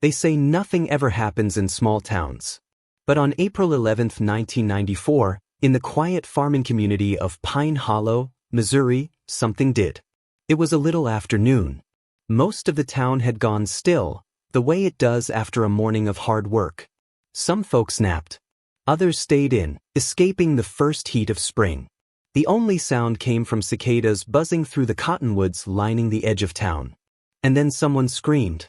They say nothing ever happens in small towns. But on April 11, 1994, in the quiet farming community of Pine Hollow, Missouri, something did. It was a little after noon. Most of the town had gone still, the way it does after a morning of hard work. Some folks napped. Others stayed in, escaping the first heat of spring. The only sound came from cicadas buzzing through the cottonwoods lining the edge of town. And then someone screamed.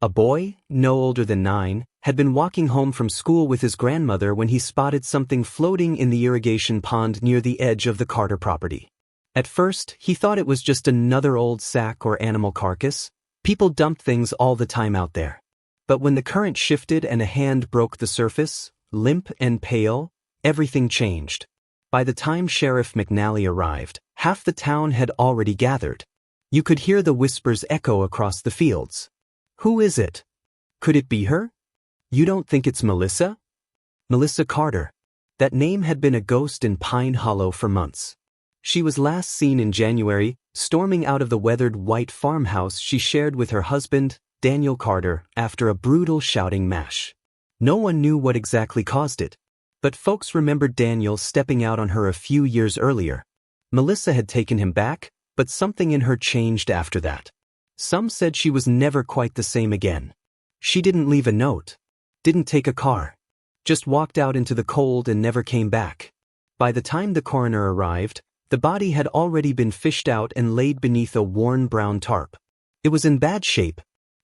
A boy, no older than 9, had been walking home from school with his grandmother when he spotted something floating in the irrigation pond near the edge of the Carter property. At first, he thought it was just another old sack or animal carcass. People dumped things all the time out there. But when the current shifted and a hand broke the surface, limp and pale, everything changed. By the time Sheriff McNally arrived, half the town had already gathered. You could hear the whispers echo across the fields. Who is it? Could it be her? You don't think it's Melissa? Melissa Carter. That name had been a ghost in Pine Hollow for months. She was last seen in January, storming out of the weathered white farmhouse she shared with her husband, Daniel Carter, after a brutal shouting match. No one knew what exactly caused it, but folks remembered Daniel stepping out on her a few years earlier. Melissa had taken him back, but something in her changed after that. Some said she was never quite the same again. She didn't leave a note, didn't take a car, just walked out into the cold and never came back. By the time the coroner arrived, the body had already been fished out and laid beneath a worn brown tarp. It was in bad shape.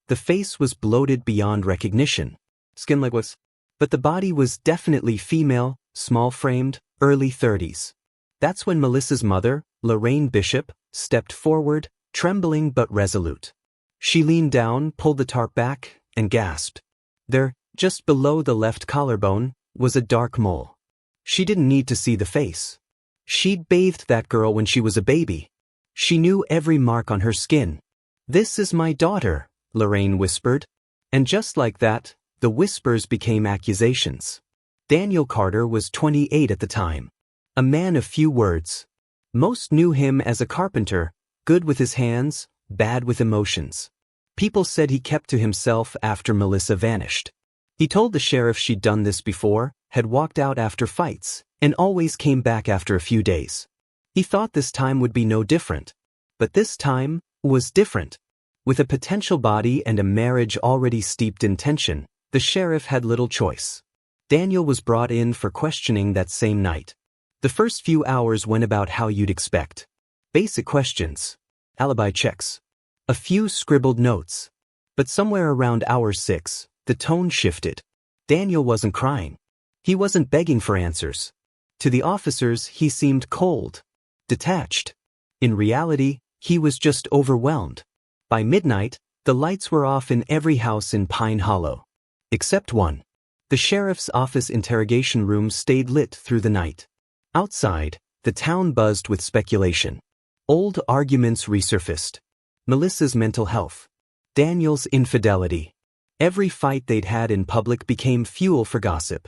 The face was bloated beyond recognition. Skin like was, but the body was definitely female, small-framed, early 30s. That's when Melissa's mother, Lorraine Bishop, stepped forward, trembling but resolute. She leaned down, pulled the tarp back, and gasped. There, just below the left collarbone, was a dark mole. She didn't need to see the face. She'd bathed that girl when she was a baby. She knew every mark on her skin. "This is my daughter," Lorraine whispered. And just like that, the whispers became accusations. Daniel Carter was 28 at the time. A man of few words. Most knew him as a carpenter, good with his hands, bad with emotions. People said he kept to himself after Melissa vanished. He told the sheriff she'd done this before, had walked out after fights, and always came back after a few days. He thought this time would be no different. But this time was different. With a potential body and a marriage already steeped in tension, the sheriff had little choice. Daniel was brought in for questioning that same night. The first few hours went about how you'd expect. Basic questions. Alibi checks. A few scribbled notes. But somewhere around hour 6, the tone shifted. Daniel wasn't crying. He wasn't begging for answers. To the officers, he seemed cold, detached. In reality, he was just overwhelmed. By midnight, the lights were off in every house in Pine Hollow. Except one. The sheriff's office interrogation room stayed lit through the night. Outside, the town buzzed with speculation. Old arguments resurfaced. Melissa's mental health. Daniel's infidelity. Every fight they'd had in public became fuel for gossip.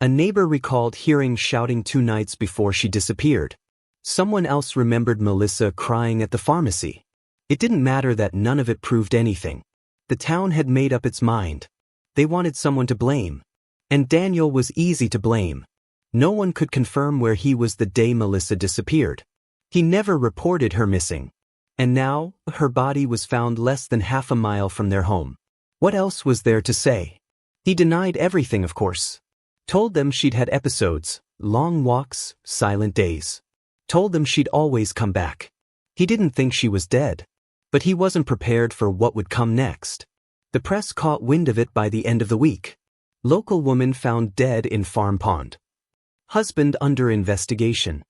A neighbor recalled hearing shouting 2 nights before she disappeared. Someone else remembered Melissa crying at the pharmacy. It didn't matter that none of it proved anything. The town had made up its mind. They wanted someone to blame. And Daniel was easy to blame. No one could confirm where he was the day Melissa disappeared. He never reported her missing. And now, her body was found less than half a mile from their home. What else was there to say? He denied everything, of course. Told them she'd had episodes, long walks, silent days. Told them she'd always come back. He didn't think she was dead. But he wasn't prepared for what would come next. The press caught wind of it by the end of the week. Local woman found dead in farm pond. Husband under investigation.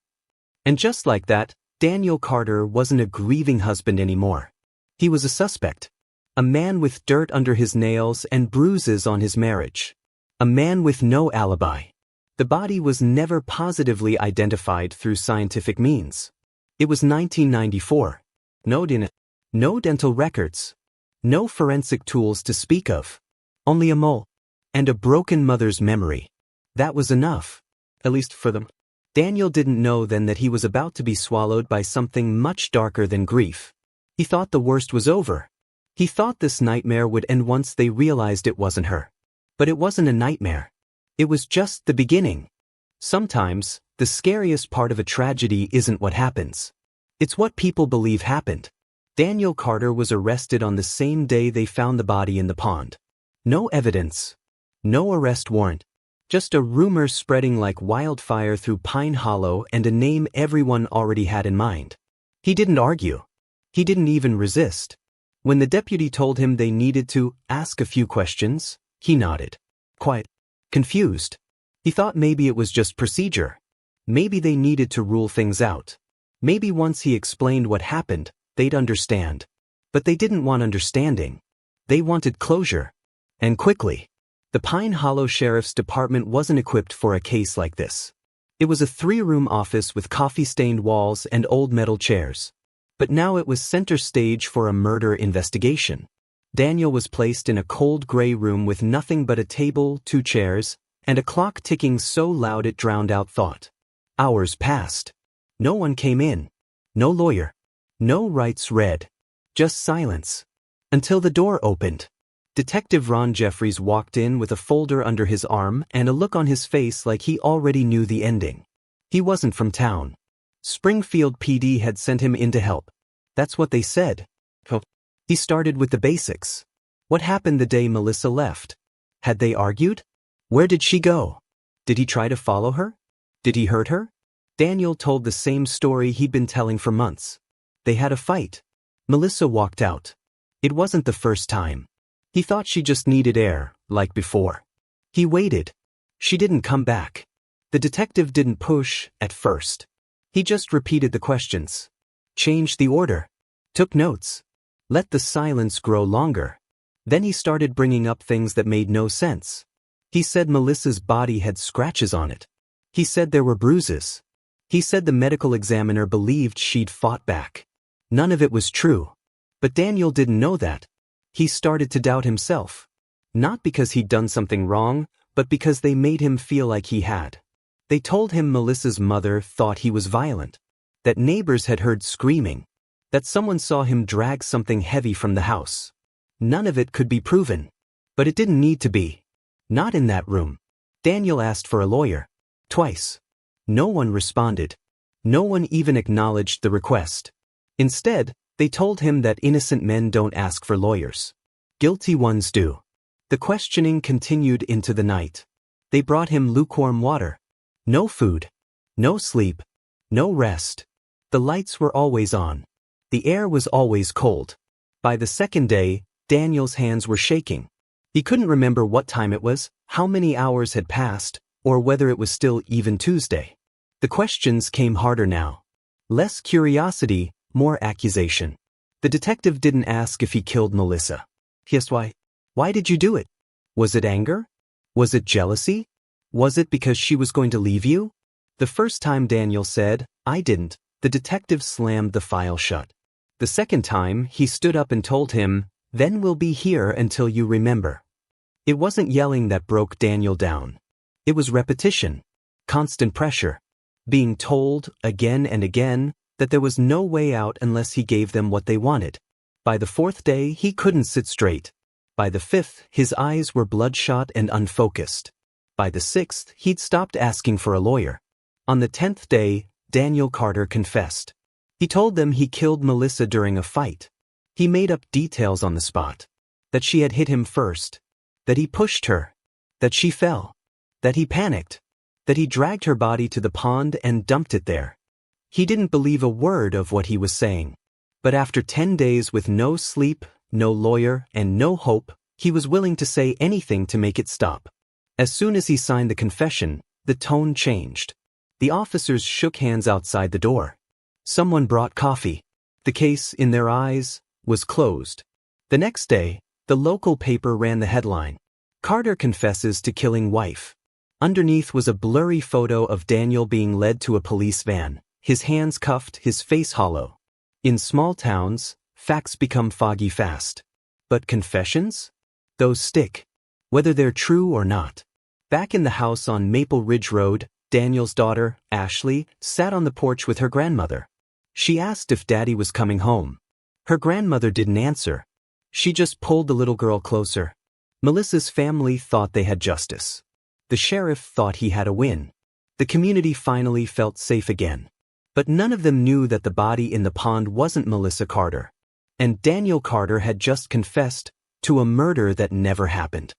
And just like that, Daniel Carter wasn't a grieving husband anymore. He was a suspect. A man with dirt under his nails and bruises on his marriage. A man with no alibi. The body was never positively identified through scientific means. It was 1994. No dental records. No forensic tools to speak of. Only a mole. And a broken mother's memory. That was enough. At least for them. Daniel didn't know then that he was about to be swallowed by something much darker than grief. He thought the worst was over. He thought this nightmare would end once they realized it wasn't her. But it wasn't a nightmare. It was just the beginning. Sometimes, the scariest part of a tragedy isn't what happens. It's what people believe happened. Daniel Carter was arrested on the same day they found the body in the pond. No evidence. No arrest warrant. Just a rumor spreading like wildfire through Pine Hollow and a name everyone already had in mind. He didn't argue. He didn't even resist. When the deputy told him they needed to ask a few questions, he nodded. Quiet. Confused. He thought maybe it was just procedure. Maybe they needed to rule things out. Maybe once he explained what happened, they'd understand. But they didn't want understanding. They wanted closure. And quickly. The Pine Hollow Sheriff's Department wasn't equipped for a case like this. It was a 3-room office with coffee-stained walls and old metal chairs. But now it was center stage for a murder investigation. Daniel was placed in a cold gray room with nothing but a table, 2 chairs, and a clock ticking so loud it drowned out thought. Hours passed. No one came in. No lawyer. No rights read. Just silence. Until the door opened. Detective Ron Jeffries walked in with a folder under his arm and a look on his face like he already knew the ending. He wasn't from town. Springfield PD had sent him in to help. That's what they said. He started with the basics. What happened the day Melissa left? Had they argued? Where did she go? Did he try to follow her? Did he hurt her? Daniel told the same story he'd been telling for months. They had a fight. Melissa walked out. It wasn't the first time. He thought she just needed air, like before. He waited. She didn't come back. The detective didn't push, at first. He just repeated the questions. Changed the order. Took notes. Let the silence grow longer. Then he started bringing up things that made no sense. He said Melissa's body had scratches on it. He said there were bruises. He said the medical examiner believed she'd fought back. None of it was true. But Daniel didn't know that. He started to doubt himself. Not because he'd done something wrong, but because they made him feel like he had. They told him Melissa's mother thought he was violent. That neighbors had heard screaming. That someone saw him drag something heavy from the house. None of it could be proven. But it didn't need to be. Not in that room. Daniel asked for a lawyer. Twice. No one responded. No one even acknowledged the request. Instead, they told him that innocent men don't ask for lawyers. Guilty ones do. The questioning continued into the night. They brought him lukewarm water. No food. No sleep. No rest. The lights were always on. The air was always cold. By the second day, Daniel's hands were shaking. He couldn't remember what time it was, how many hours had passed, or whether it was still even Tuesday. The questions came harder now. Less curiosity, more accusation. The detective didn't ask if he killed Melissa. He asked why. Why did you do it? Was it anger? Was it jealousy? Was it because she was going to leave you? The first time Daniel said, I didn't, the detective slammed the file shut. The second time, he stood up and told him, then we'll be here until you remember. It wasn't yelling that broke Daniel down. It was repetition. Constant pressure. Being told, again and again, that there was no way out unless he gave them what they wanted. By the 4th day, he couldn't sit straight. By the 5th, his eyes were bloodshot and unfocused. By the 6th, he'd stopped asking for a lawyer. On the 10th day, Daniel Carter confessed. He told them he killed Melissa during a fight. He made up details on the spot. That she had hit him first. That he pushed her. That she fell. That he panicked. That he dragged her body to the pond and dumped it there. He didn't believe a word of what he was saying. But after 10 days with no sleep, no lawyer, and no hope, he was willing to say anything to make it stop. As soon as he signed the confession, the tone changed. The officers shook hands outside the door. Someone brought coffee. The case, in their eyes, was closed. The next day, the local paper ran the headline, Carter confesses to killing wife. Underneath was a blurry photo of Daniel being led to a police van. His hands cuffed, his face hollow. In small towns, facts become foggy fast. But confessions? Those stick. Whether they're true or not. Back in the house on Maple Ridge Road, Daniel's daughter, Ashley, sat on the porch with her grandmother. She asked if Daddy was coming home. Her grandmother didn't answer. She just pulled the little girl closer. Melissa's family thought they had justice. The sheriff thought he had a win. The community finally felt safe again. But none of them knew that the body in the pond wasn't Melissa Carter. And Daniel Carter had just confessed to a murder that never happened.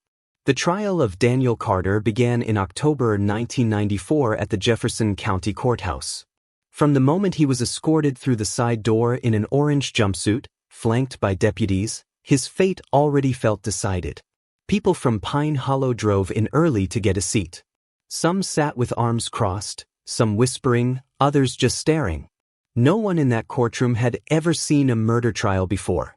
The trial of Daniel Carter began in October 1994 at the Jefferson County Courthouse. From the moment he was escorted through the side door in an orange jumpsuit, flanked by deputies, his fate already felt decided. People from Pine Hollow drove in early to get a seat. Some sat with arms crossed, some whispering, others just staring. No one in that courtroom had ever seen a murder trial before.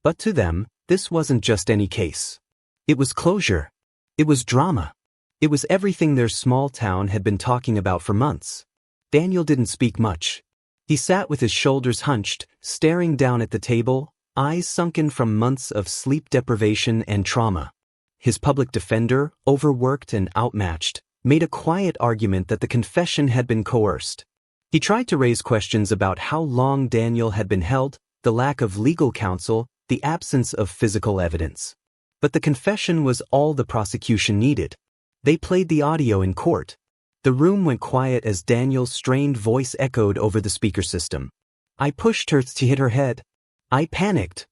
But to them, this wasn't just any case. It was closure. It was drama. It was everything their small town had been talking about for months. Daniel didn't speak much. He sat with his shoulders hunched, staring down at the table, eyes sunken from months of sleep deprivation and trauma. His public defender, overworked and outmatched, made a quiet argument that the confession had been coerced. He tried to raise questions about how long Daniel had been held, the lack of legal counsel, the absence of physical evidence. But the confession was all the prosecution needed. They played the audio in court. The room went quiet as Daniel's strained voice echoed over the speaker system. I pushed her to hit her head. I panicked.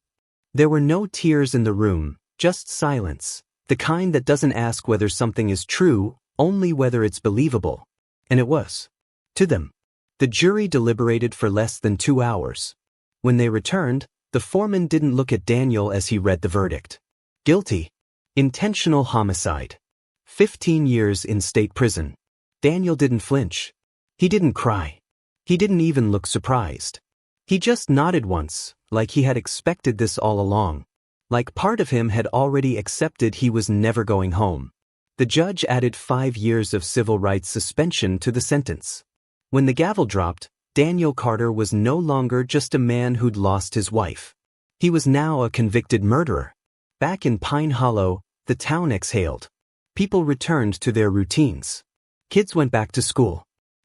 There were no tears in the room, just silence. The kind that doesn't ask whether something is true, only whether it's believable. And it was. To them. The jury deliberated for less than 2 hours. When they returned, the foreman didn't look at Daniel as he read the verdict. Guilty. Intentional homicide. 15 years in state prison. Daniel didn't flinch. He didn't cry. He didn't even look surprised. He just nodded once, like he had expected this all along. Like part of him had already accepted he was never going home. The judge added 5 years of civil rights suspension to the sentence. When the gavel dropped, Daniel Carter was no longer just a man who'd lost his wife. He was now a convicted murderer. Back in Pine Hollow, the town exhaled. People returned to their routines. Kids went back to school.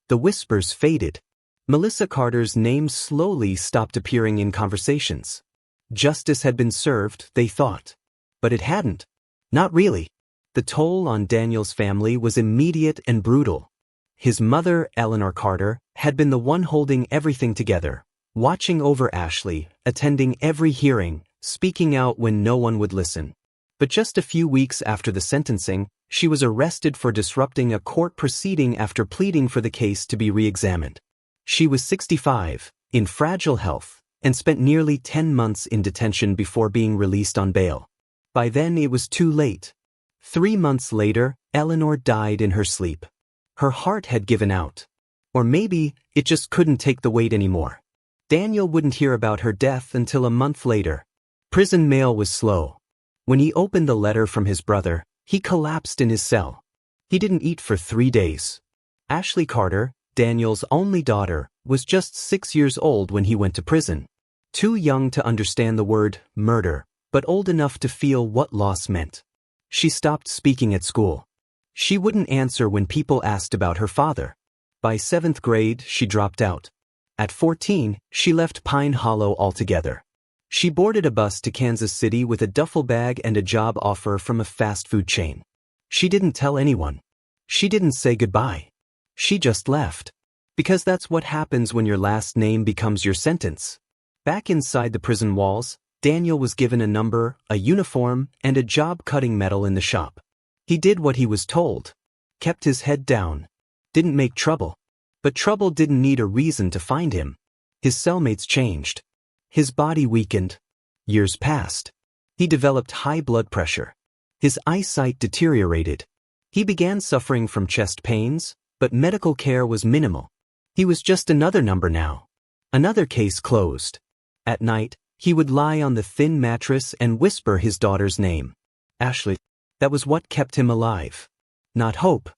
The whispers faded. Melissa Carter's name slowly stopped appearing in conversations. Justice had been served, they thought. But it hadn't. Not really. The toll on Daniel's family was immediate and brutal. His mother, Eleanor Carter, had been the one holding everything together, watching over Ashley, attending every hearing, speaking out when no one would listen. But just a few weeks after the sentencing, she was arrested for disrupting a court proceeding after pleading for the case to be re-examined. She was 65, in fragile health, and spent nearly 10 months in detention before being released on bail. By then it was too late. 3 months later, Eleanor died in her sleep. Her heart had given out. Or maybe it just couldn't take the weight anymore. Daniel wouldn't hear about her death until a month later. Prison mail was slow. When he opened the letter from his brother, he collapsed in his cell. He didn't eat for 3 days. Ashley Carter, Daniel's only daughter, was just 6 years old when he went to prison. Too young to understand the word murder, but old enough to feel what loss meant. She stopped speaking at school. She wouldn't answer when people asked about her father. By 7th grade, she dropped out. At 14, she left Pine Hollow altogether. She boarded a bus to Kansas City with a duffel bag and a job offer from a fast food chain. She didn't tell anyone. She didn't say goodbye. She just left. Because that's what happens when your last name becomes your sentence. Back inside the prison walls, Daniel was given a number, a uniform, and a job-cutting medal in the shop. He did what he was told. Kept his head down. Didn't make trouble. But trouble didn't need a reason to find him. His cellmates changed. His body weakened. Years passed. He developed high blood pressure. His eyesight deteriorated. He began suffering from chest pains, but medical care was minimal. He was just another number now. Another case closed. At night, he would lie on the thin mattress and whisper his daughter's name. Ashley. That was what kept him alive. Not hope.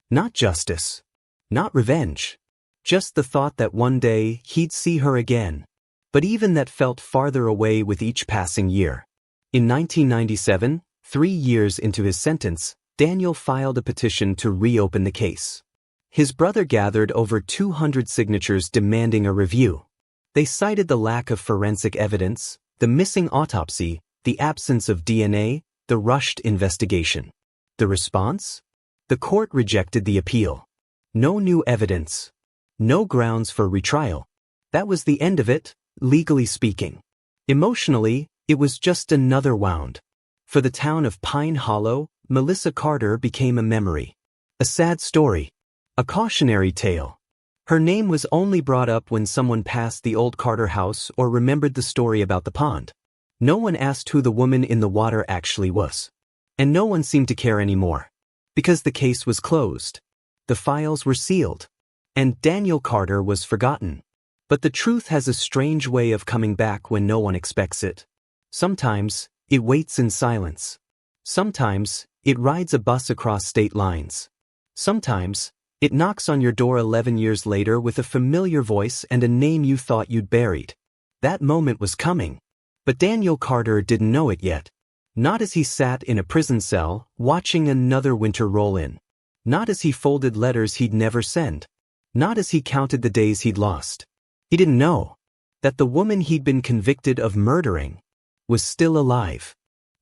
Not justice. Not revenge. Just the thought that one day he'd see her again. But even that felt farther away with each passing year. In 1997, 3 years into his sentence, Daniel filed a petition to reopen the case. His brother gathered over 200 signatures demanding a review. They cited the lack of forensic evidence, the missing autopsy, the absence of DNA, the rushed investigation. The response? The court rejected the appeal. No new evidence. No grounds for retrial. That was the end of it, legally speaking. Emotionally, it was just another wound. For the town of Pine Hollow, Melissa Carter became a memory. A sad story. A cautionary tale. Her name was only brought up when someone passed the old Carter house or remembered the story about the pond. No one asked who the woman in the water actually was. And no one seemed to care anymore. Because the case was closed. The files were sealed. And Daniel Carter was forgotten. But the truth has a strange way of coming back when no one expects it. Sometimes, it waits in silence. Sometimes, it rides a bus across state lines. Sometimes, it knocks on your door 11 years later with a familiar voice and a name you thought you'd buried. That moment was coming. But Daniel Carter didn't know it yet. Not as he sat in a prison cell, watching another winter roll in. Not as he folded letters he'd never send. Not as he counted the days he'd lost. He didn't know that the woman he'd been convicted of murdering was still alive.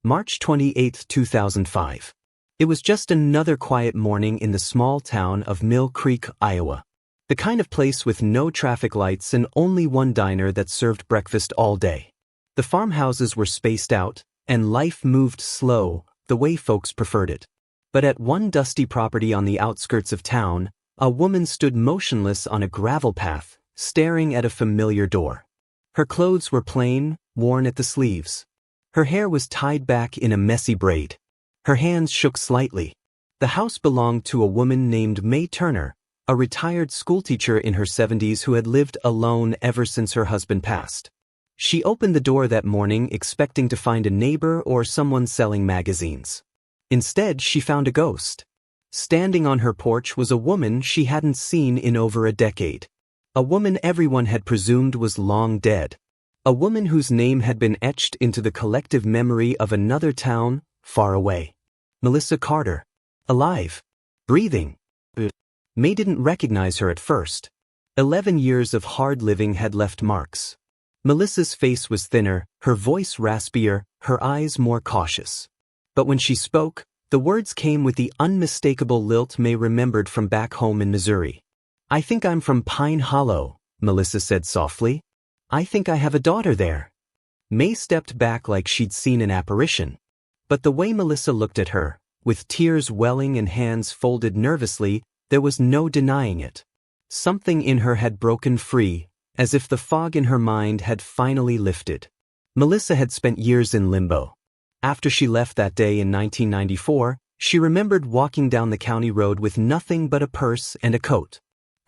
March 28, 2005. It was just another quiet morning in the small town of Mill Creek, Iowa. The kind of place with no traffic lights and only one diner that served breakfast all day. The farmhouses were spaced out, and life moved slow, the way folks preferred it. But at one dusty property on the outskirts of town, a woman stood motionless on a gravel path, staring at a familiar door. Her clothes were plain, worn at the sleeves. Her hair was tied back in a messy braid. Her hands shook slightly. The house belonged to a woman named May Turner, a retired schoolteacher in her 70s who had lived alone ever since her husband passed. She opened the door that morning expecting to find a neighbor or someone selling magazines. Instead, she found a ghost. Standing on her porch was a woman she hadn't seen in over a decade. A woman everyone had presumed was long dead. A woman whose name had been etched into the collective memory of another town far away. Melissa Carter. Alive. Breathing. May didn't recognize her at first. 11 years of hard living had left marks. Melissa's face was thinner, her voice raspier, her eyes more cautious. But when she spoke, the words came with the unmistakable lilt May remembered from back home in Missouri. "I think I'm from Pine Hollow," Melissa said softly. "I think I have a daughter there." May stepped back like she'd seen an apparition. But the way Melissa looked at her, with tears welling and hands folded nervously, there was no denying it. Something in her had broken free, as if the fog in her mind had finally lifted. Melissa had spent years in limbo. After she left that day in 1994, she remembered walking down the county road with nothing but a purse and a coat.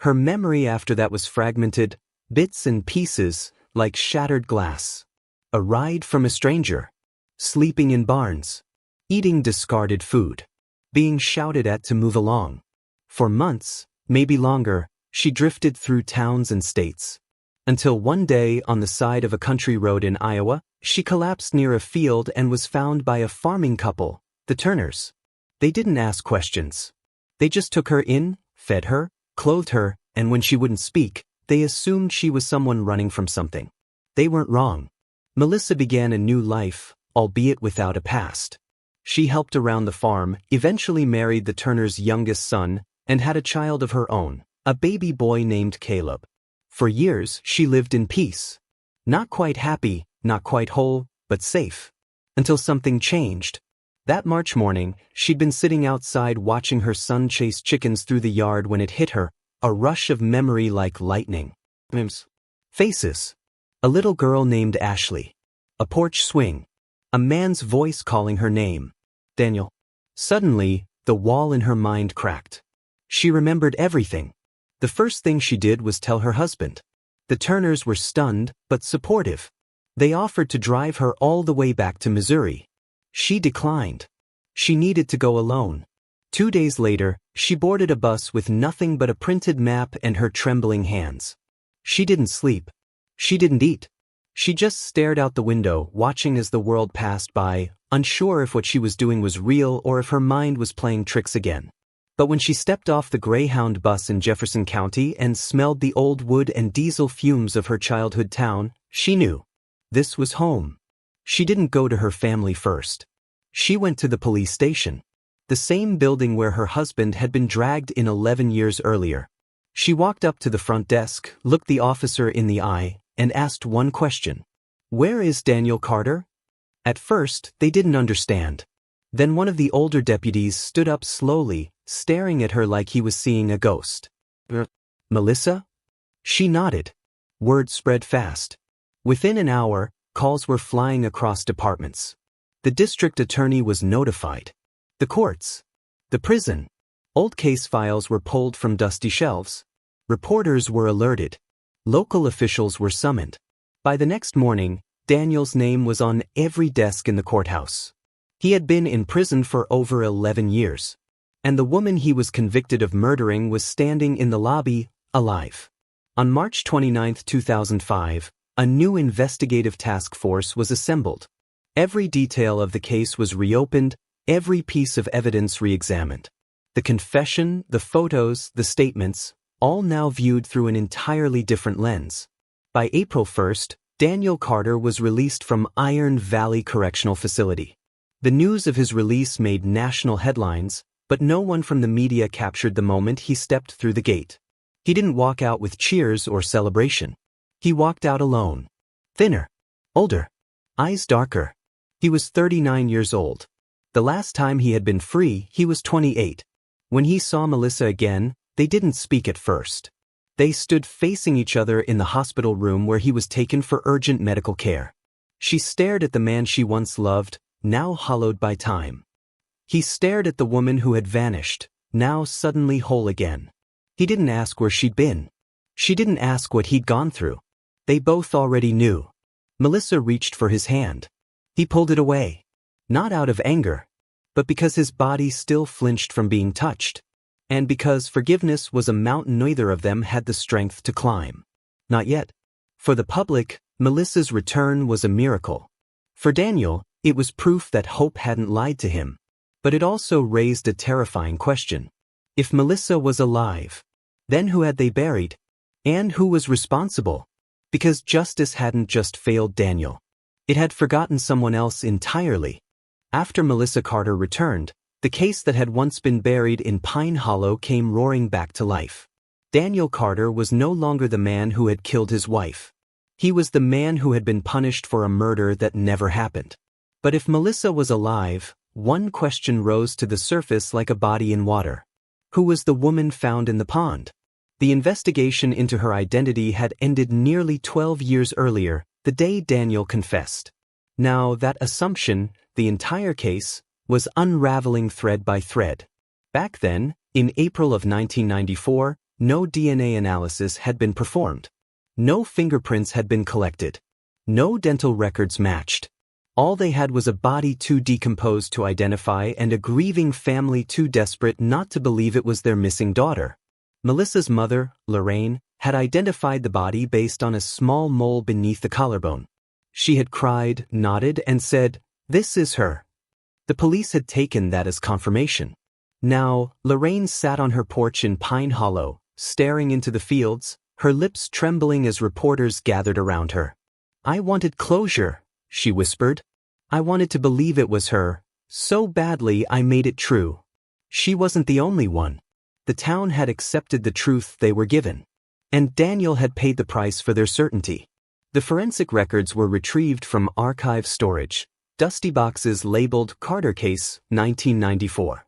Her memory after that was fragmented, bits and pieces, like shattered glass. A ride from a stranger. Sleeping in barns. Eating discarded food. Being shouted at to move along. For months, maybe longer, she drifted through towns and states. Until one day, on the side of a country road in Iowa, she collapsed near a field and was found by a farming couple, the Turners. They didn't ask questions. They just took her in, fed her, clothed her, and when she wouldn't speak, they assumed she was someone running from something. They weren't wrong. Melissa began a new life, albeit without a past. She helped around the farm, eventually married the Turners' youngest son, and had a child of her own, a baby boy named Caleb. For years, she lived in peace. Not quite happy, not quite whole, but safe. Until something changed. That March morning, she'd been sitting outside watching her son chase chickens through the yard when it hit her, a rush of memory like lightning. Faces. A little girl named Ashley. A porch swing. A man's voice calling her name. Daniel. Suddenly, the wall in her mind cracked. She remembered everything. The first thing she did was tell her husband. The Turners were stunned, but supportive. They offered to drive her all the way back to Missouri. She declined. She needed to go alone. 2 days later, she boarded a bus with nothing but a printed map and her trembling hands. She didn't sleep. She didn't eat. She just stared out the window, watching as the world passed by, unsure if what she was doing was real or if her mind was playing tricks again. But when she stepped off the Greyhound bus in Jefferson County and smelled the old wood and diesel fumes of her childhood town, she knew. This was home. She didn't go to her family first. She went to the police station, the same building where her husband had been dragged in 11 years earlier. She walked up to the front desk, looked the officer in the eye, and asked one question. "Where is Daniel Carter?" At first, they didn't understand. Then one of the older deputies stood up slowly, staring at her like he was seeing a ghost. "Melissa?" She nodded. Word spread fast. Within an hour, calls were flying across departments. The district attorney was notified. The courts. The prison. Old case files were pulled from dusty shelves. Reporters were alerted. Local officials were summoned. By the next morning, Daniel's name was on every desk in the courthouse. He had been in prison for over 11 years. And the woman he was convicted of murdering was standing in the lobby, alive. On March 29, 2005, a new investigative task force was assembled. Every detail of the case was reopened, every piece of evidence re-examined. The confession, the photos, the statements, all now viewed through an entirely different lens. By April 1st, Daniel Carter was released from Iron Valley Correctional Facility. The news of his release made national headlines, but no one from the media captured the moment he stepped through the gate. He didn't walk out with cheers or celebration. He walked out alone. Thinner. Older. Eyes darker. He was 39 years old. The last time he had been free, he was 28. When he saw Melissa again, they didn't speak at first. They stood facing each other in the hospital room where he was taken for urgent medical care. She stared at the man she once loved, now hollowed by time. He stared at the woman who had vanished, now suddenly whole again. He didn't ask where she'd been. She didn't ask what he'd gone through. They both already knew. Melissa reached for his hand. He pulled it away. Not out of anger, but because his body still flinched from being touched. And because forgiveness was a mountain neither of them had the strength to climb. Not yet. For the public, Melissa's return was a miracle. For Daniel, it was proof that hope hadn't lied to him. But it also raised a terrifying question. If Melissa was alive, then who had they buried? And who was responsible? Because justice hadn't just failed Daniel. It had forgotten someone else entirely. After Melissa Carter returned, the case that had once been buried in Pine Hollow came roaring back to life. Daniel Carter was no longer the man who had killed his wife. He was the man who had been punished for a murder that never happened. But if Melissa was alive, one question rose to the surface like a body in water. Who was the woman found in the pond? The investigation into her identity had ended nearly 12 years earlier, the day Daniel confessed. Now that assumption, the entire case, was unraveling thread by thread. Back then, in April of 1994, no DNA analysis had been performed. No fingerprints had been collected. No dental records matched. All they had was a body too decomposed to identify and a grieving family too desperate not to believe it was their missing daughter. Melissa's mother, Lorraine, had identified the body based on a small mole beneath the collarbone. She had cried, nodded, and said, "This is her." The police had taken that as confirmation. Now, Lorraine sat on her porch in Pine Hollow, staring into the fields, her lips trembling as reporters gathered around her. "I wanted closure," she whispered. "I wanted to believe it was her. So badly I made it true." She wasn't the only one. The town had accepted the truth they were given. And Daniel had paid the price for their certainty. The forensic records were retrieved from archive storage, dusty boxes labeled Carter Case, 1994.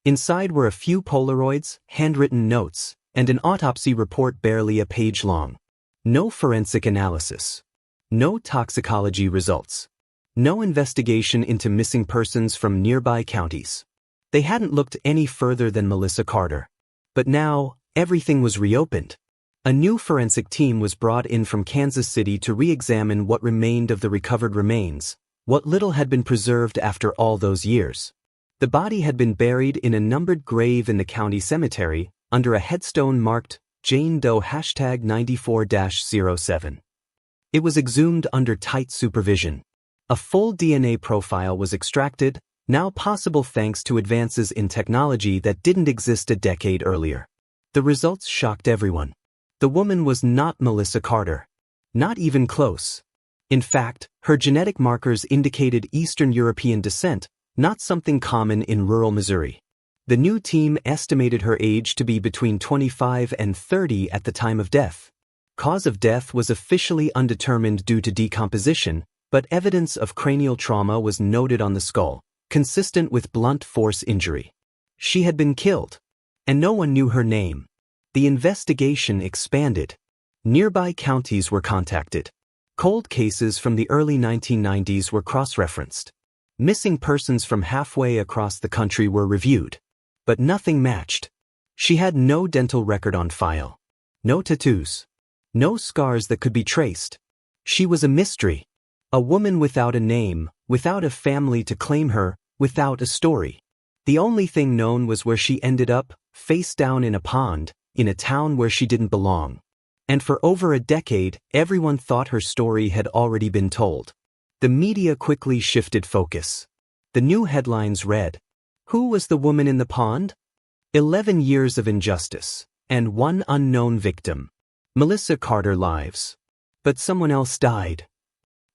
Inside were a few Polaroids, handwritten notes, and an autopsy report barely a page long. No forensic analysis. No toxicology results. No investigation into missing persons from nearby counties. They hadn't looked any further than Melissa Carter. But now, everything was reopened. A new forensic team was brought in from Kansas City to re-examine what remained of the recovered remains, what little had been preserved after all those years. The body had been buried in a numbered grave in the county cemetery, under a headstone marked Jane Doe #94-07. It was exhumed under tight supervision. A full DNA profile was extracted, now possible thanks to advances in technology that didn't exist a decade earlier. The results shocked everyone. The woman was not Melissa Carter. Not even close. In fact, her genetic markers indicated Eastern European descent, not something common in rural Missouri. The new team estimated her age to be between 25 and 30 at the time of death. Cause of death was officially undetermined due to decomposition, but evidence of cranial trauma was noted on the skull, consistent with blunt force injury. She had been killed, and no one knew her name. The investigation expanded. Nearby counties were contacted. Cold cases from the early 1990s were cross-referenced. Missing persons from halfway across the country were reviewed. But nothing matched. She had no dental record on file. No tattoos. No scars that could be traced. She was a mystery. A woman without a name, without a family to claim her, without a story. The only thing known was where she ended up, face down in a pond, in a town where she didn't belong. And for over a decade, everyone thought her story had already been told. The media quickly shifted focus. The new headlines read, "Who was the woman in the pond? 11 years of injustice, and one unknown victim. Melissa Carter lives. But someone else died."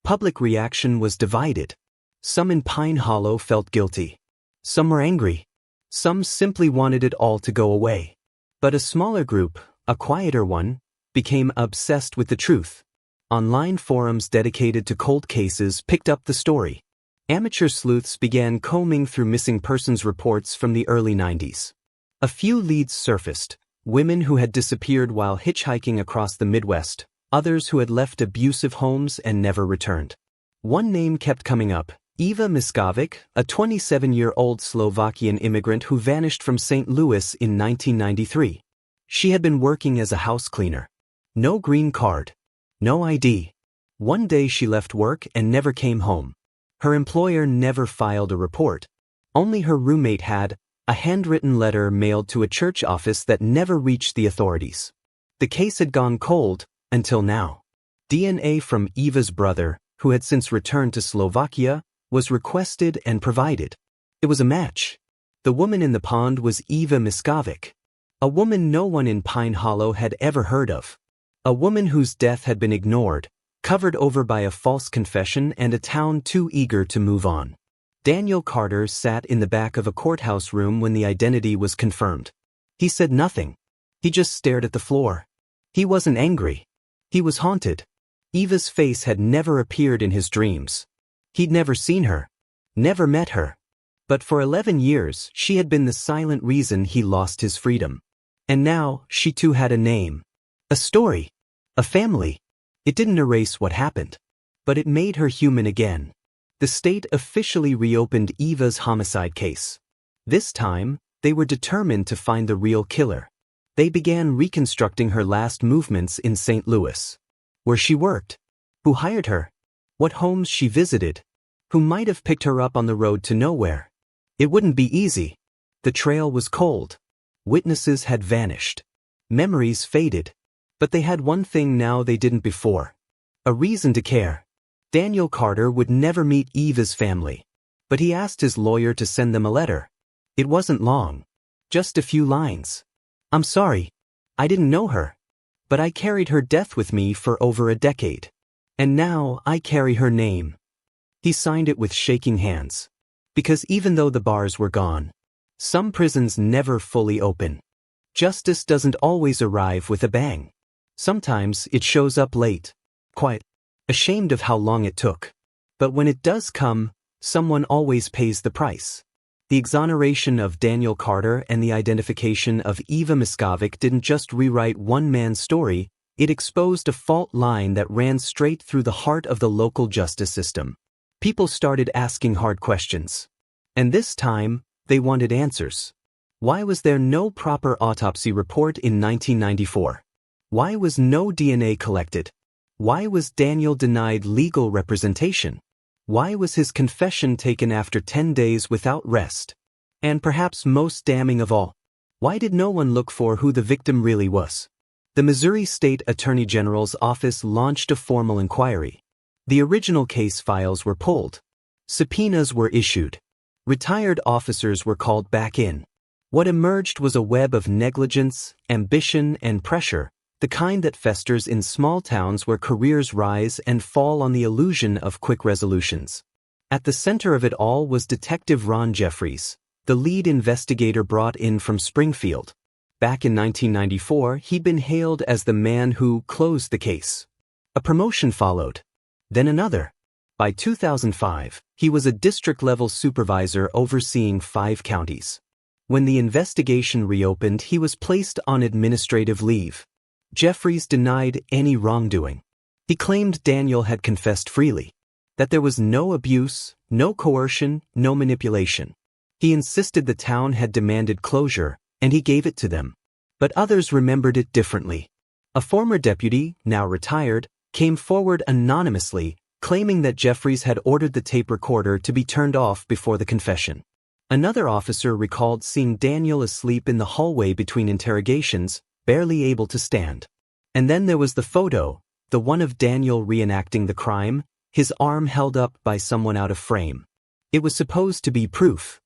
Public reaction was divided. Some in Pine Hollow felt guilty. Some were angry. Some simply wanted it all to go away. But a smaller group, a quieter one, became obsessed with the truth. Online forums dedicated to cold cases picked up the story. Amateur sleuths began combing through missing persons reports from the early 90s. A few leads surfaced: women who had disappeared while hitchhiking across the Midwest, others who had left abusive homes and never returned. One name kept coming up: Eva Miskovic, a 27-year-old Slovakian immigrant who vanished from St. Louis in 1993. She had been working as a house cleaner. No green card. No ID. One day she left work and never came home. Her employer never filed a report. Only her roommate had a handwritten letter mailed to a church office that never reached the authorities. The case had gone cold, until now. DNA from Eva's brother, who had since returned to Slovakia, was requested and provided. It was a match. The woman in the pond was Eva Miskovic. A woman no one in Pine Hollow had ever heard of. A woman whose death had been ignored, covered over by a false confession and a town too eager to move on. Daniel Carter sat in the back of a courthouse room when the identity was confirmed. He said nothing. He just stared at the floor. He wasn't angry. He was haunted. Eva's face had never appeared in his dreams. He'd never seen her. Never met her. But for 11 years, she had been the silent reason he lost his freedom. And now, she too had a name. A story. A family. It didn't erase what happened. But it made her human again. The state officially reopened Eva's homicide case. This time, they were determined to find the real killer. They began reconstructing her last movements in St. Louis. Where she worked. Who hired her. What homes she visited. Who might have picked her up on the road to nowhere. It wouldn't be easy. The trail was cold. Witnesses had vanished. Memories faded. But they had one thing now they didn't before. A reason to care. Daniel Carter would never meet Eva's family. But he asked his lawyer to send them a letter. It wasn't long. Just a few lines. "I'm sorry. I didn't know her. But I carried her death with me for over a decade. And now I carry her name." He signed it with shaking hands. Because even though the bars were gone, some prisons never fully open. Justice doesn't always arrive with a bang. Sometimes it shows up late, quiet, ashamed of how long it took. But when it does come, someone always pays the price. The exoneration of Daniel Carter and the identification of Eva Miskovic didn't just rewrite one man's story, it exposed a fault line that ran straight through the heart of the local justice system. People started asking hard questions. And this time, they wanted answers. Why was there no proper autopsy report in 1994? Why was no DNA collected? Why was Daniel denied legal representation? Why was his confession taken after 10 days without rest? And perhaps most damning of all, why did no one look for who the victim really was? The Missouri State Attorney General's office launched a formal inquiry. The original case files were pulled. Subpoenas were issued. Retired officers were called back in. What emerged was a web of negligence, ambition, and pressure, the kind that festers in small towns where careers rise and fall on the illusion of quick resolutions. At the center of it all was Detective Ron Jeffries, the lead investigator brought in from Springfield. Back in 1994, he'd been hailed as the man who closed the case. A promotion followed. Then another. By 2005, he was a district-level supervisor overseeing 5 counties. When the investigation reopened, he was placed on administrative leave. Jeffries denied any wrongdoing. He claimed Daniel had confessed freely, that there was no abuse, no coercion, no manipulation. He insisted the town had demanded closure, and he gave it to them. But others remembered it differently. A former deputy, now retired, came forward anonymously, claiming that Jeffries had ordered the tape recorder to be turned off before the confession. Another officer recalled seeing Daniel asleep in the hallway between interrogations, barely able to stand. And then there was the photo, the one of Daniel reenacting the crime, his arm held up by someone out of frame. It was supposed to be proof.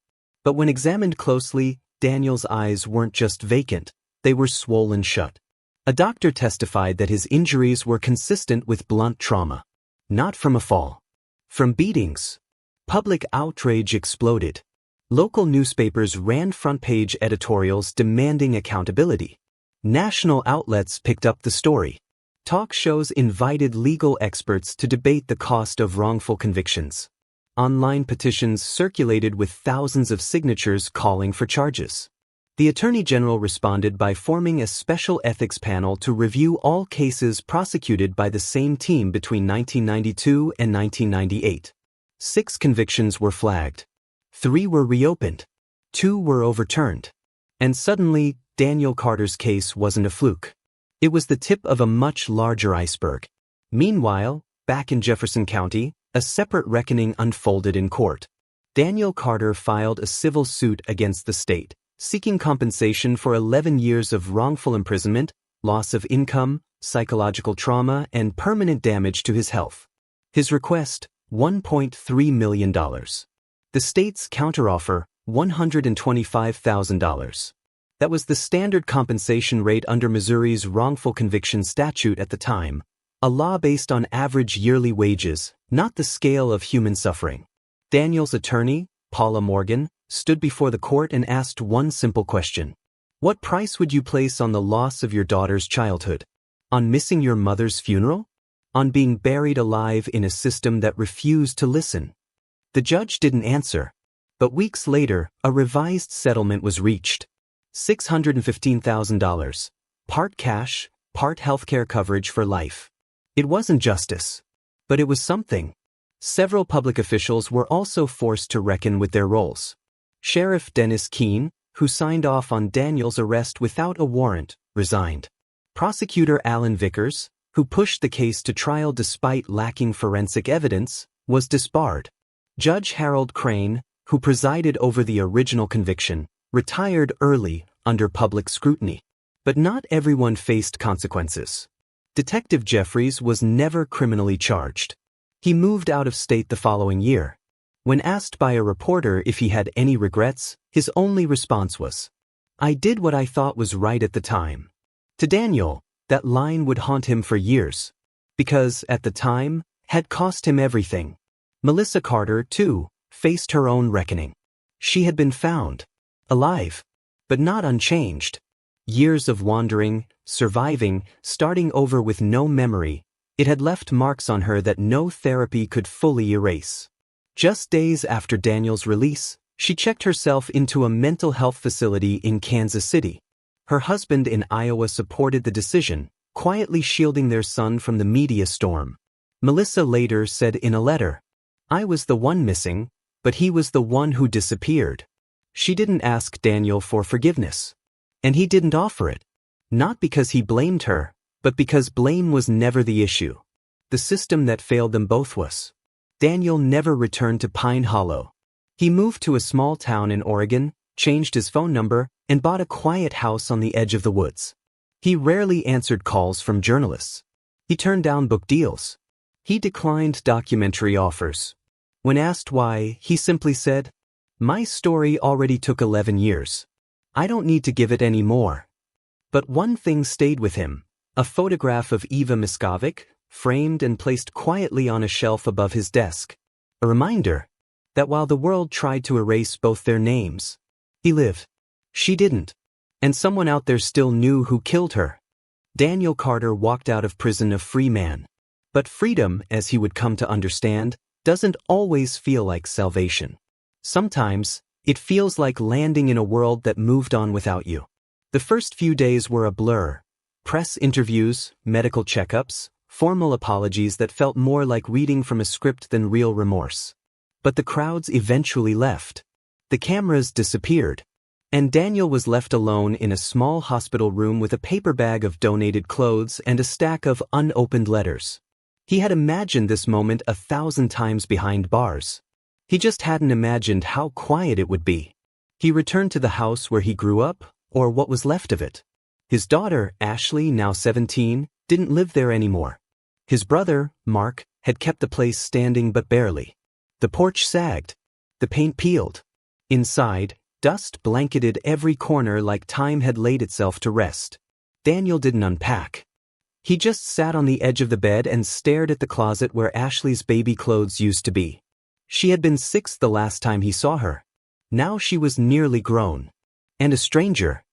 But when examined closely, Daniel's eyes weren't just vacant, they were swollen shut. A doctor testified that his injuries were consistent with blunt trauma. Not from a fall. From beatings. Public outrage exploded. Local newspapers ran front-page editorials demanding accountability. National outlets picked up the story. Talk shows invited legal experts to debate the cost of wrongful convictions. Online petitions circulated with thousands of signatures calling for charges. The Attorney General responded by forming a special ethics panel to review all cases prosecuted by the same team between 1992 and 1998. 6 convictions were flagged. 3 were reopened. 2 were overturned. And suddenly, Daniel Carter's case wasn't a fluke. It was the tip of a much larger iceberg. Meanwhile, back in Jefferson County, a separate reckoning unfolded in court. Daniel Carter filed a civil suit against the state, seeking compensation for 11 years of wrongful imprisonment, loss of income, psychological trauma, and permanent damage to his health. His request, $1.3 million. The state's counteroffer, $125,000. That was the standard compensation rate under Missouri's wrongful conviction statute at the time, a law based on average yearly wages, not the scale of human suffering. Daniel's attorney, Paula Morgan, stood before the court and asked one simple question. What price would you place on the loss of your daughter's childhood? On missing your mother's funeral? On being buried alive in a system that refused to listen? The judge didn't answer. But weeks later, a revised settlement was reached. $615,000. Part cash, part healthcare coverage for life. It wasn't justice. But it was something. Several public officials were also forced to reckon with their roles. Sheriff Dennis Keene, who signed off on Daniel's arrest without a warrant, resigned. Prosecutor Alan Vickers, who pushed the case to trial despite lacking forensic evidence, was disbarred. Judge Harold Crane, who presided over the original conviction, retired early under public scrutiny. But not everyone faced consequences. Detective Jeffries was never criminally charged. He moved out of state the following year. When asked by a reporter if he had any regrets, his only response was, "I did what I thought was right at the time." To Daniel, that line would haunt him for years. Because, at the time, had cost him everything. Melissa Carter, too, faced her own reckoning. She had been found. Alive. But not unchanged. Years of wandering, surviving, starting over with no memory, it had left marks on her that no therapy could fully erase. Just days after Daniel's release, she checked herself into a mental health facility in Kansas City. Her husband in Iowa supported the decision, quietly shielding their son from the media storm. Melissa later said in a letter, "I was the one missing, but he was the one who disappeared." She didn't ask Daniel for forgiveness. And he didn't offer it. Not because he blamed her, but because blame was never the issue. The system that failed them both was. Daniel never returned to Pine Hollow. He moved to a small town in Oregon, changed his phone number, and bought a quiet house on the edge of the woods. He rarely answered calls from journalists. He turned down book deals. He declined documentary offers. When asked why, he simply said, "My story already took 11 years. I don't need to give it any more." But one thing stayed with him, A photograph of Eva Miscavige, framed and placed quietly on a shelf above his desk. A reminder that while the world tried to erase both their names, he lived. She didn't. And someone out there still knew who killed her. Daniel Carter walked out of prison a free man. But freedom, as he would come to understand, doesn't always feel like salvation. Sometimes, it feels like landing in a world that moved on without you. The first few days were a blur. Press interviews, medical checkups, formal apologies that felt more like reading from a script than real remorse. But the crowds eventually left. The cameras disappeared. And Daniel was left alone in a small hospital room with a paper bag of donated clothes and a stack of unopened letters. He had imagined this moment 1,000 times behind bars. He just hadn't imagined how quiet it would be. He returned to the house where he grew up, or what was left of it. His daughter, Ashley, now 17, didn't live there anymore. His brother, Mark, had kept the place standing but barely. The porch sagged. The paint peeled. Inside, dust blanketed every corner like time had laid itself to rest. Daniel didn't unpack. He just sat on the edge of the bed and stared at the closet where Ashley's baby clothes used to be. She had been 6 the last time he saw her. Now she was nearly grown. And a stranger.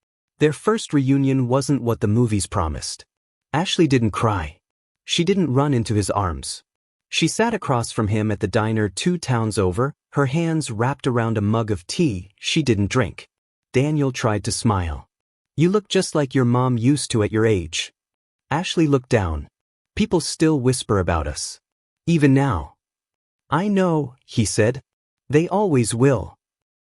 Their first reunion wasn't what the movies promised. Ashley didn't cry. She didn't run into his arms. She sat across from him at the diner 2 towns over, her hands wrapped around a mug of tea she didn't drink. Daniel tried to smile. "You look just like your mom used to at your age." Ashley looked down. "People still whisper about us. Even now." "I know," he said. "They always will."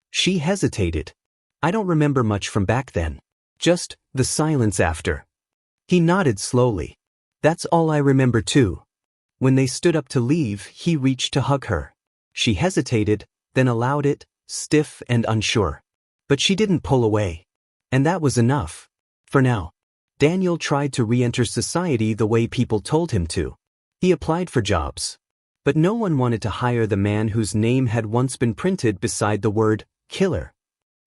She hesitated. "I don't remember much from back then. Just the silence after." He nodded slowly. "That's all I remember too." When they stood up to leave, he reached to hug her. She hesitated, then allowed it, stiff and unsure. But she didn't pull away. And that was enough. For now. Daniel tried to re-enter society the way people told him to. He applied for jobs. But no one wanted to hire the man whose name had once been printed beside the word killer.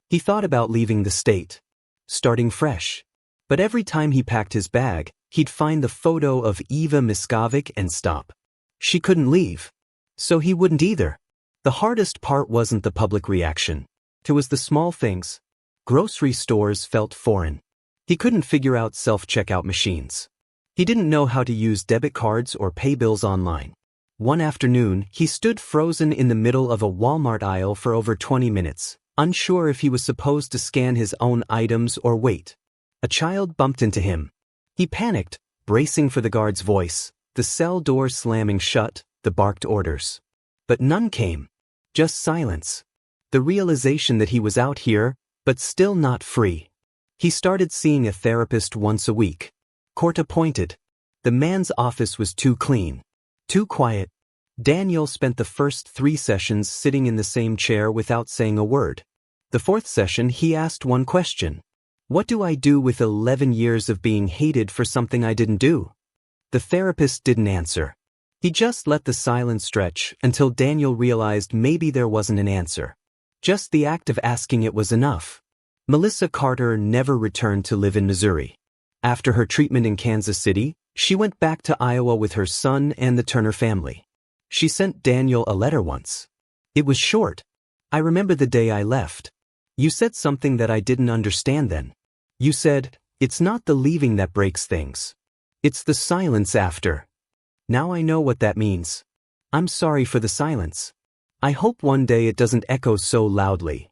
He thought about leaving the state. Starting fresh. But every time he packed his bag, he'd find the photo of Eva Miscavige and stop. She couldn't leave. So he wouldn't either. The hardest part wasn't the public reaction. It was the small things. Grocery stores felt foreign. He couldn't figure out self-checkout machines. He didn't know how to use debit cards or pay bills online. One afternoon, he stood frozen in the middle of a Walmart aisle for over 20 minutes, unsure if he was supposed to scan his own items or wait. A child bumped into him. He panicked, bracing for the guard's voice, the cell door slamming shut, the barked orders. But none came. Just silence. The realization that he was out here, but still not free. He started seeing a therapist once a week. Court appointed. The man's office was too clean. Too quiet. Daniel spent the first 3 sessions sitting in the same chair without saying a word. The 4th session he asked one question. What do I do with 11 years of being hated for something I didn't do? The therapist didn't answer. He just let the silence stretch until Daniel realized maybe there wasn't an answer. Just the act of asking it was enough. Melissa Carter never returned to live in Missouri. After her treatment in Kansas City, she went back to Iowa with her son and the Turner family. She sent Daniel a letter once. It was short. "I remember the day I left. You said something that I didn't understand then. You said, it's not the leaving that breaks things. It's the silence after. Now I know what that means. I'm sorry for the silence. I hope one day it doesn't echo so loudly."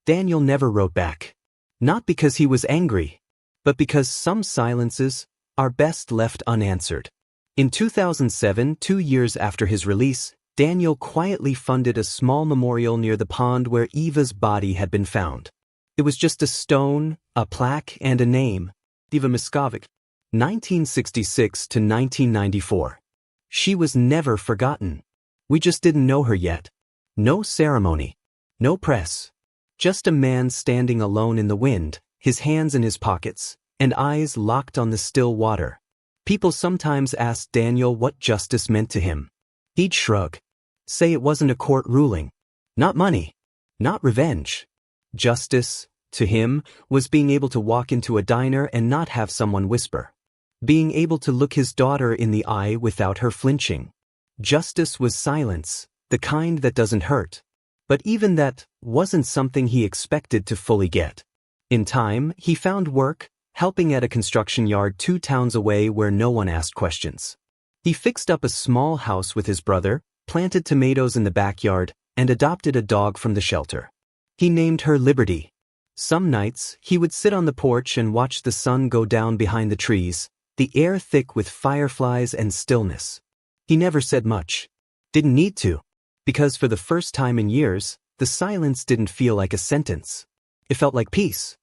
Daniel never wrote back. Not because he was angry, but because some silences are best left unanswered. In 2007, 2 years after his release, Daniel quietly funded a small memorial near the pond where Eva's body had been found. It was just a stone, a plaque, and a name. Eva Miscavige, 1966 to 1994. She was never forgotten. We just didn't know her yet. No ceremony. No press. Just a man standing alone in the wind, his hands in his pockets, and eyes locked on the still water. People sometimes asked Daniel what justice meant to him. He'd shrug. Say it wasn't a court ruling. Not money. Not revenge. Justice, to him, was being able to walk into a diner and not have someone whisper, being able to look his daughter in the eye without her flinching. Justice was silence, the kind that doesn't hurt. But even that wasn't something he expected to fully get. In time, he found work, helping at a construction yard 2 towns away where no one asked questions. He fixed up a small house with his brother, planted tomatoes in the backyard, and adopted a dog from the shelter. He named her Liberty. Some nights, he would sit on the porch and watch the sun go down behind the trees, the air thick with fireflies and stillness. He never said much. Didn't need to. Because for the first time in years, the silence didn't feel like a sentence. It felt like peace.